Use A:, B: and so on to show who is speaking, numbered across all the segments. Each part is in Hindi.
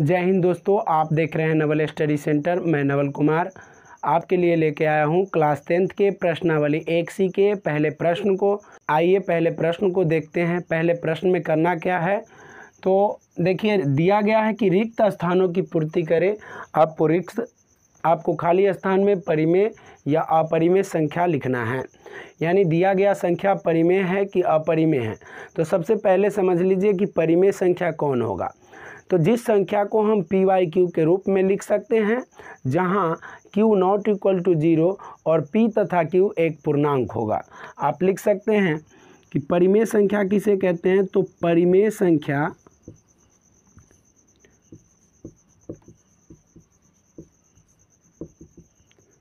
A: जय हिंद दोस्तों, आप देख रहे हैं नवल स्टडी सेंटर। मैं नवल कुमार आपके लिए लेके आया हूं क्लास 10th के प्रश्नावली 1C के पहले प्रश्न को। आइए पहले प्रश्न को देखते हैं। पहले प्रश्न में करना क्या है, तो देखिए दिया गया है कि रिक्त स्थानों की पूर्ति करें। आपको खाली स्थान में परिमेय या अपरिमेय संख्या लिखना है, यानी दिया गया संख्या परिमेय है कि अपरिमेय है। तो सबसे पहले समझ लीजिए कि परिमेय संख्या कौन होगा। तो जिस संख्या को हम पी वाई क्यू के रूप में लिख सकते हैं, जहां क्यू नॉट इक्वल टू 0 और पी तथा क्यू एक पूर्णांक होगा। आप लिख सकते हैं कि परिमेय संख्या किसे कहते हैं। तो परिमेय संख्या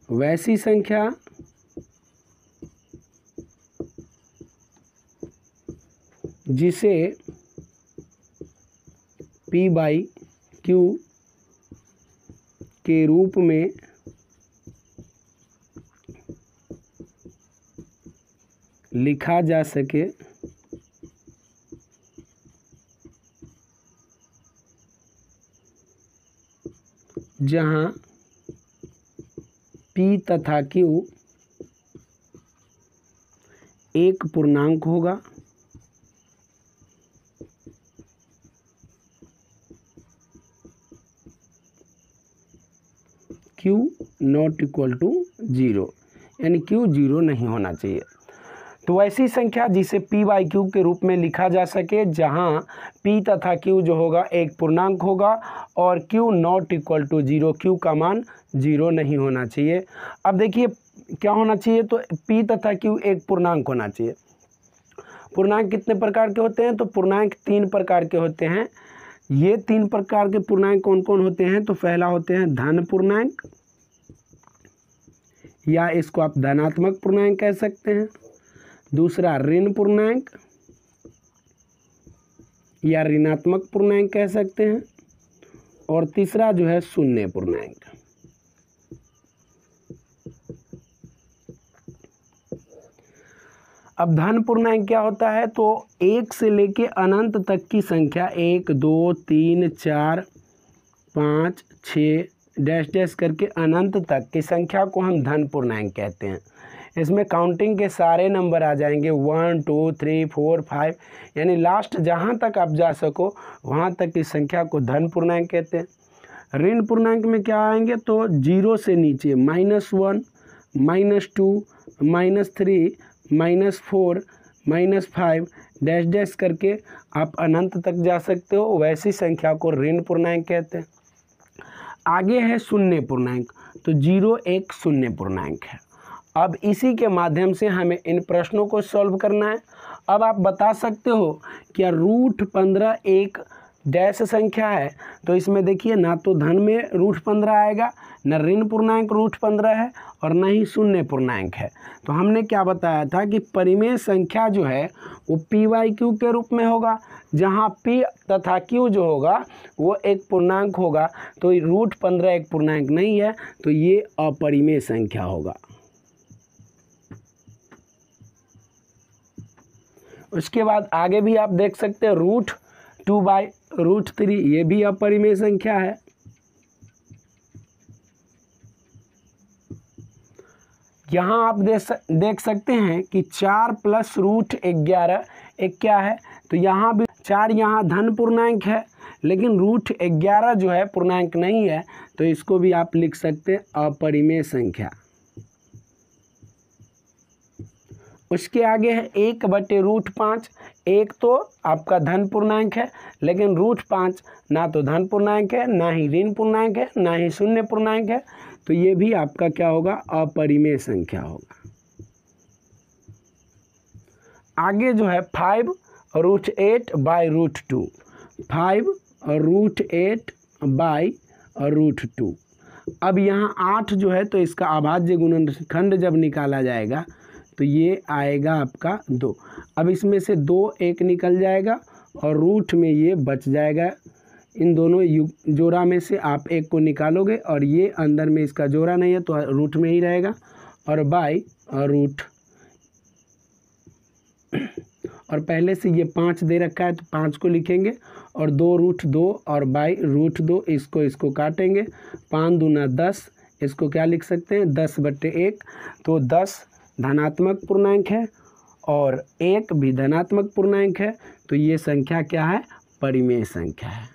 A: वैसी संख्या जिसे पी बाई क्यू के रूप में लिखा जा सके, जहां पी तथा क्यू एक पूर्णांक होगा क्यू नॉट इक्वल टू 0, यानी क्यू 0 नहीं होना चाहिए। तो ऐसी संख्या जिसे पी बाई क्यू के रूप में लिखा जा सके, जहां पी तथा क्यू जो होगा एक पूर्णांक होगा और Q not equal to 0, Q का मान 0 नहीं होना चाहिए। अब देखिए क्या होना चाहिए, तो पी तथा क्यू एक पूर्णांक होना चाहिए। पूर्णांक कितने प्रकार के होते हैं, तो पूर्णांक 3 प्रकार के होते हैं। ये 3 प्रकार के पूर्णांक कौन कौन होते हैं, तो पहला होते हैं धन पूर्णांक, या इसको आप धनात्मक पूर्णांक कह सकते हैं। दूसरा ऋण पूर्णांक या ऋणात्मक पूर्णांक कह सकते हैं। और तीसरा जो है शून्य पूर्णांक। अब धन पूर्णांक क्या होता है, तो 1 से लेके अनंत तक की संख्या 1 2 3 4 5 6 डैश डैश करके अनंत तक की संख्या को हम धन पूर्णांक कहते हैं। इसमें काउंटिंग के सारे नंबर आ जाएंगे 1 2 3 4 5, यानी लास्ट जहाँ तक आप जा सको वहाँ तक की संख्या को धन पूर्णांक कहते हैं। ऋण पूर्णांक में क्या आएंगे, तो 0 से नीचे -1 -2 -3 -4 -5 डैश डैश करके आप अनंत तक जा सकते हो, वैसी संख्या को ऋण पूर्णांक कहते हैं। आगे है शून्य पूर्णांक, तो 0 एक शून्य पूर्णांक है। अब इसी के माध्यम से हमें इन प्रश्नों को सॉल्व करना है। अब आप बता सकते हो क्या √15 एक डैश संख्या है, तो इसमें देखिए ना तो धन में √15 आएगा, न ऋण पूर्णांक √15 है और न ही शून्य पूर्णांक है। तो हमने क्या बताया था कि परिमेय संख्या जो है वो पी वाई क्यू के रूप में होगा, जहाँ पी तथा क्यू जो होगा वो एक पूर्णांक होगा। तो √15 एक पूर्णांक नहीं है, तो ये अपरिमेय संख्या होगा। उसके बाद आगे भी आप देख सकते हैं √2/√3, ये भी अपरिमेय संख्या है। यहाँ आप देख सकते हैं कि 4 + √11 एक क्या है, तो यहाँ भी 4 यहाँ धन पूर्णांक है, लेकिन √11 जो है पूर्णांक नहीं है, तो इसको भी आप लिख सकते हैं अपरिमेय संख्या। उसके आगे है 1/√5। एक तो आपका धन पूर्णांक है, लेकिन √5 ना तो धन पूर्णांक है, ना ही ऋण पूर्णांक है, ना ही शून्य पूर्णांक है, तो ये भी आपका क्या होगा, अपरिमेय संख्या होगा। आगे जो है 5√8/√2, 5√8/√2। अब यहाँ 8 जो है, तो इसका अभाज्य गुणनखंड जब निकाला जाएगा तो ये आएगा आपका 2। अब इसमें से 2 एक निकल जाएगा और रूट में ये बच जाएगा। इन दोनों जोड़ा में से आप एक को निकालोगे और ये अंदर में इसका जोड़ा नहीं है, तो रूट में ही रहेगा। और बाई रूट, और पहले से ये 5 दे रखा है तो 5 को लिखेंगे और 2√2 और बाई √2, इसको काटेंगे। 5 दूना 10, इसको क्या लिख सकते हैं 10/1। तो 10 धनात्मक पूर्णांक है और 1 भी धनात्मक पूर्णांक है, तो ये संख्या क्या है, परिमेय संख्या है।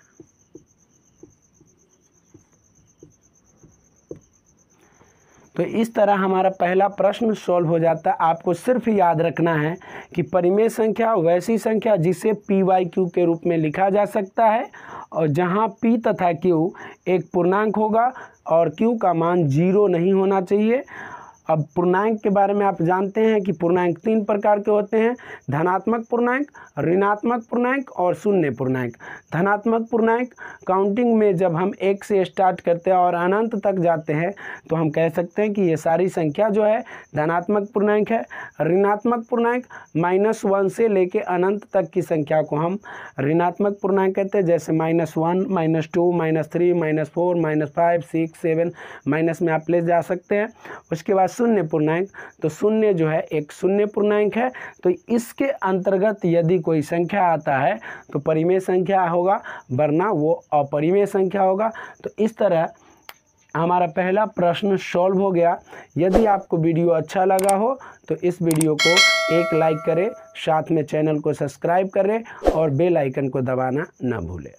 A: तो इस तरह हमारा पहला प्रश्न सॉल्व हो जाता है। आपको सिर्फ याद रखना है कि परिमेय संख्या वैसी संख्या जिसे p/q के रूप में लिखा जा सकता है, और जहां p तथा q एक पूर्णांक होगा और q का मान 0 नहीं होना चाहिए। अब पूर्णांक के बारे में आप जानते हैं कि पूर्णांक 3 प्रकार के होते हैं, धनात्मक पूर्णांक, ऋणात्मक पूर्णांक और शून्य पूर्णांक। धनात्मक पूर्णांक काउंटिंग में जब हम 1 से स्टार्ट करते हैं और अनंत तक जाते हैं तो हम कह सकते हैं कि ये सारी संख्या जो है धनात्मक पूर्णांक है। ऋणात्मक पूर्णांक -1 से लेके अनंत तक की संख्या को हम ऋणात्मक पूर्णांक कहते हैं, जैसे -1, -2, -3, -4, -5, 6, 7 माइनस में आप ले जा सकते हैं। उसके बाद शून्य पूर्णांक, तो शून्य जो है एक शून्य पूर्णांक है, तो इसके अंतर्गत यदि कोई संख्या आता है तो परिमेय संख्या होगा, वरना वो अपरिमेय संख्या होगा। तो इस तरह हमारा पहला प्रश्न सॉल्व हो गया। यदि आपको वीडियो अच्छा लगा हो तो इस वीडियो को एक लाइक करें, साथ में चैनल को सब्सक्राइब करें और बेल आइकन को दबाना न भूलें।